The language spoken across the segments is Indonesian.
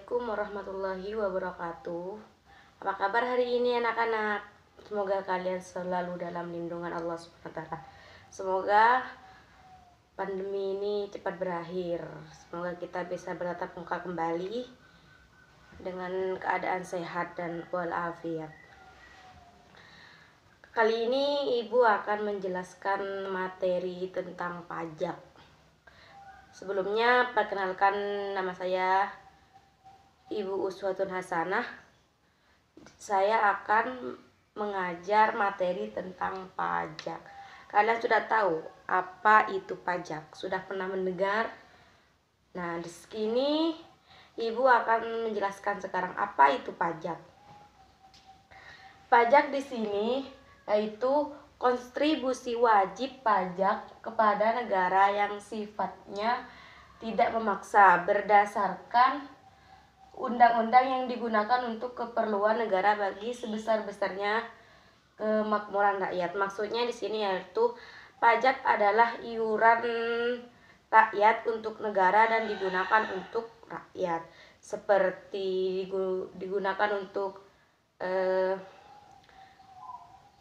Assalamualaikum warahmatullahi wabarakatuh. Apa kabar hari ini anak-anak? Semoga kalian selalu dalam lindungan Allah SWT. Semoga pandemi ini cepat berakhir. Semoga kita bisa bertatap muka kembali dengan keadaan sehat dan walafiat. Kali ini Ibu akan menjelaskan materi tentang pajak. Sebelumnya perkenalkan, nama saya Ibu Uswatun Hasanah. Saya akan mengajar materi tentang pajak. Kalian sudah tahu apa itu pajak? Sudah pernah mendengar? Nah, di sini Ibu akan menjelaskan sekarang apa itu pajak. Pajak di sini yaitu kontribusi wajib pajak kepada negara yang sifatnya tidak memaksa berdasarkan undang-undang yang digunakan untuk keperluan negara bagi sebesar-besarnya kemakmuran rakyat. Maksudnya di sini yaitu pajak adalah iuran rakyat untuk negara dan digunakan untuk rakyat. Seperti digunakan untuk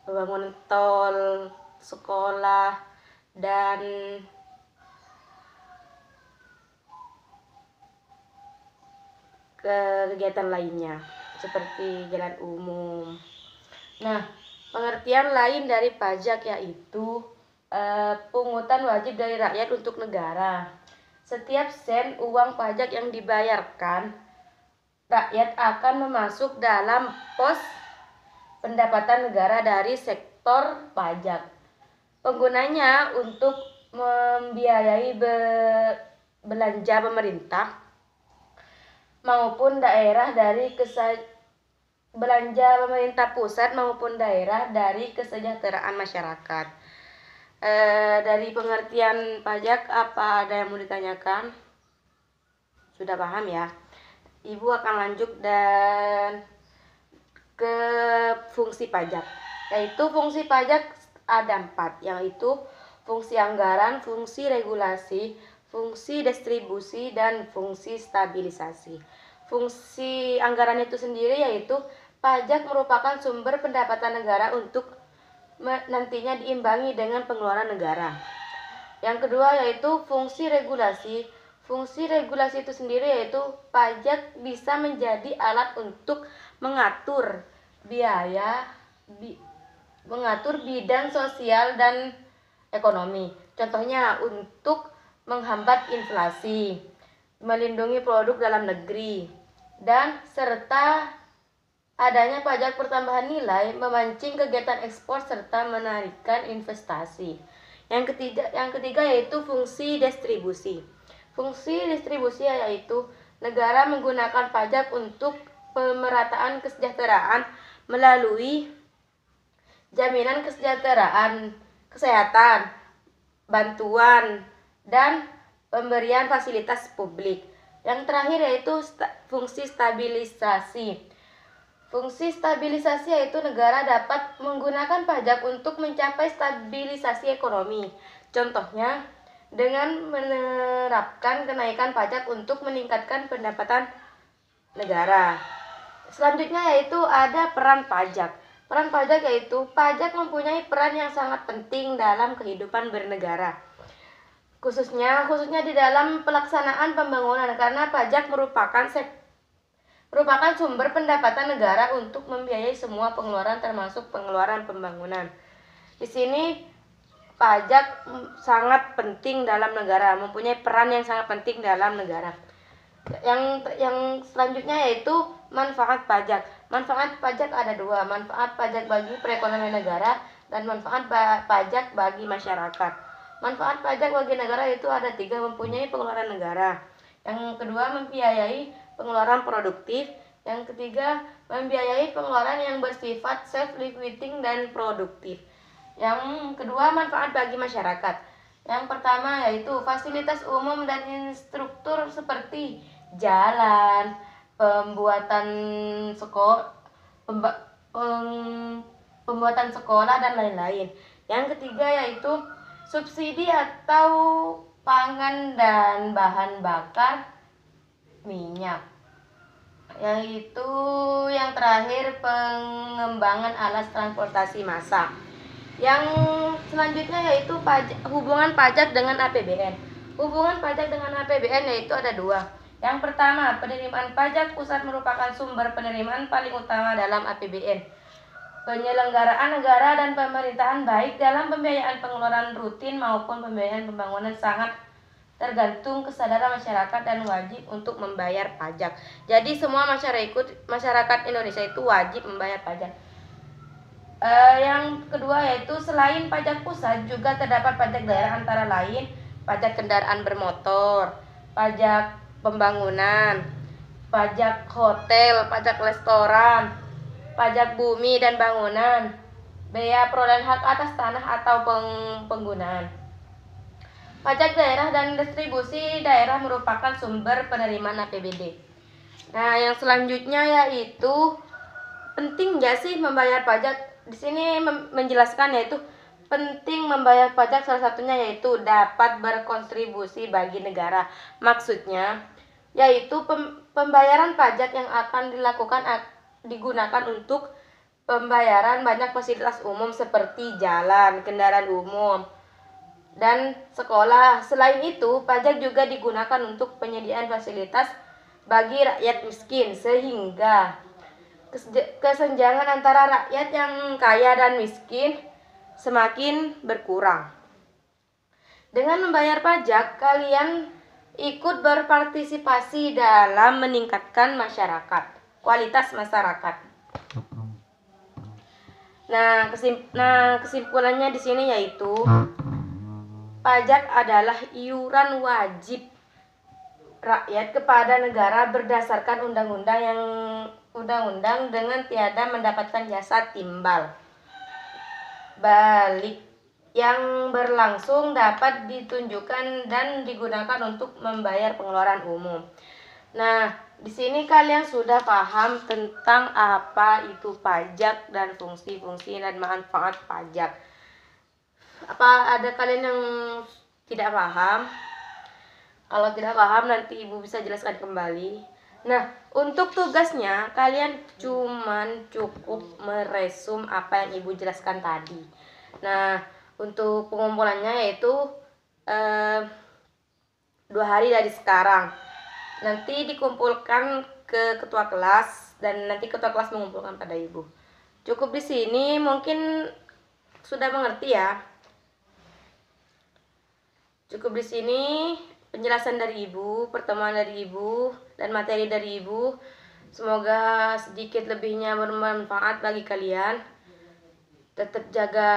pembangunan tol, sekolah, dan kegiatan lainnya seperti jalan umum. Nah, pengertian lain dari pajak yaitu pungutan wajib dari rakyat untuk negara. Setiap sen uang pajak yang dibayarkan, rakyat akan memasuk dalam pos pendapatan negara dari sektor pajak. Penggunanya untuk membiayai belanja pemerintah maupun daerah dari belanja pemerintah pusat maupun daerah dari kesejahteraan masyarakat. Dari pengertian pajak, apa ada yang mau ditanyakan? Sudah paham ya? Ibu akan lanjut dan ke fungsi pajak. Yaitu fungsi pajak ada 4, yaitu fungsi anggaran, fungsi regulasi, fungsi distribusi, dan fungsi stabilisasi. Fungsi anggaran itu sendiri yaitu pajak merupakan sumber pendapatan negara untuk nantinya diimbangi dengan pengeluaran negara. Yang kedua yaitu fungsi regulasi. Fungsi regulasi itu sendiri yaitu pajak bisa menjadi alat untuk mengatur biaya, mengatur bidang sosial dan ekonomi. Contohnya untuk menghambat inflasi, melindungi produk dalam negeri, dan serta adanya pajak pertambahan nilai memancing kegiatan ekspor serta menarikkan investasi. Yang ketiga yaitu fungsi distribusi. Fungsi distribusi yaitu negara menggunakan pajak untuk pemerataan kesejahteraan melalui jaminan kesejahteraan, kesehatan, bantuan, dan pemberian fasilitas publik. Yang terakhir yaitu fungsi stabilisasi. Fungsi stabilisasi yaitu negara dapat menggunakan pajak untuk mencapai stabilisasi ekonomi. Contohnya dengan menerapkan kenaikan pajak untuk meningkatkan pendapatan negara. Selanjutnya yaitu ada peran pajak. Peran pajak yaitu pajak mempunyai peran yang sangat penting dalam kehidupan bernegara. Khususnya di dalam pelaksanaan pembangunan, karena pajak merupakan sumber pendapatan negara untuk membiayai semua pengeluaran termasuk pengeluaran pembangunan. Di sini pajak sangat penting dalam negara, mempunyai peran yang sangat penting dalam negara. Yang selanjutnya yaitu manfaat pajak. Manfaat pajak ada 2, manfaat pajak bagi perekonomian negara dan manfaat pajak bagi masyarakat. Manfaat pajak bagi negara itu ada 3, mempunyai pengeluaran negara. Yang kedua membiayai pengeluaran produktif. Yang ketiga membiayai pengeluaran yang bersifat self-liquidating dan produktif. Yang kedua manfaat bagi masyarakat. Yang pertama yaitu fasilitas umum dan infrastruktur seperti jalan, pembuatan sekolah dan lain-lain. Yang ketiga yaitu subsidi atau pangan dan bahan bakar minyak. Yaitu yang terakhir pengembangan alas transportasi massal. Yang selanjutnya yaitu hubungan pajak dengan APBN. Hubungan pajak dengan APBN yaitu ada dua. Yang pertama, penerimaan pajak pusat merupakan sumber penerimaan paling utama dalam APBN. Penyelenggaraan negara dan pemerintahan baik dalam pembiayaan pengeluaran rutin maupun pembiayaan pembangunan sangat tergantung kesadaran masyarakat dan wajib untuk membayar pajak. Jadi semua masyarakat Indonesia itu wajib membayar pajak. Yang kedua yaitu selain pajak pusat juga terdapat pajak daerah antara lain pajak kendaraan bermotor, pajak pembangunan, pajak hotel, pajak restoran, pajak bumi dan bangunan, bea perolehan hak atas tanah atau penggunaan. Pajak daerah dan distribusi daerah merupakan sumber penerimaan APBD. Nah, yang selanjutnya yaitu penting nggak sih membayar pajak? Di sini menjelaskan yaitu penting membayar pajak, salah satunya yaitu dapat berkontribusi bagi negara. Maksudnya yaitu pembayaran pajak yang akan digunakan untuk pembayaran banyak fasilitas umum seperti jalan, kendaraan umum, dan sekolah. Selain itu, pajak juga digunakan untuk penyediaan fasilitas bagi rakyat miskin sehingga kesenjangan antara rakyat yang kaya dan miskin semakin berkurang. Dengan membayar pajak, kalian ikut berpartisipasi dalam meningkatkan kualitas masyarakat. Nah, kesimpulannya di sini yaitu pajak adalah iuran wajib rakyat kepada negara berdasarkan undang-undang dengan tiada mendapatkan jasa timbal balik yang berlangsung dapat ditunjukkan dan digunakan untuk membayar pengeluaran umum. Nah, di sini kalian sudah paham tentang apa itu pajak dan fungsi-fungsi dan manfaat pajak. Apa ada kalian yang tidak paham? Kalau tidak paham nanti ibu bisa jelaskan kembali. Nah, untuk tugasnya kalian cukup meresum apa yang ibu jelaskan tadi. Nah, untuk pengumpulannya yaitu 2 hari dari sekarang. Nanti dikumpulkan ke ketua kelas dan nanti ketua kelas mengumpulkan pada ibu. Cukup di sini, mungkin sudah mengerti ya. Cukup di sini penjelasan dari ibu, pertemuan dari ibu, dan materi dari ibu. Semoga sedikit lebihnya bermanfaat bagi kalian. Tetap jaga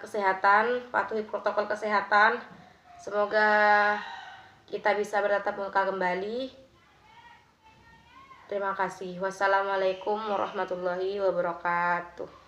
kesehatan, patuhi protokol kesehatan. Semoga kita bisa bertatap muka kembali. Terima kasih. Wassalamualaikum warahmatullahi wabarakatuh.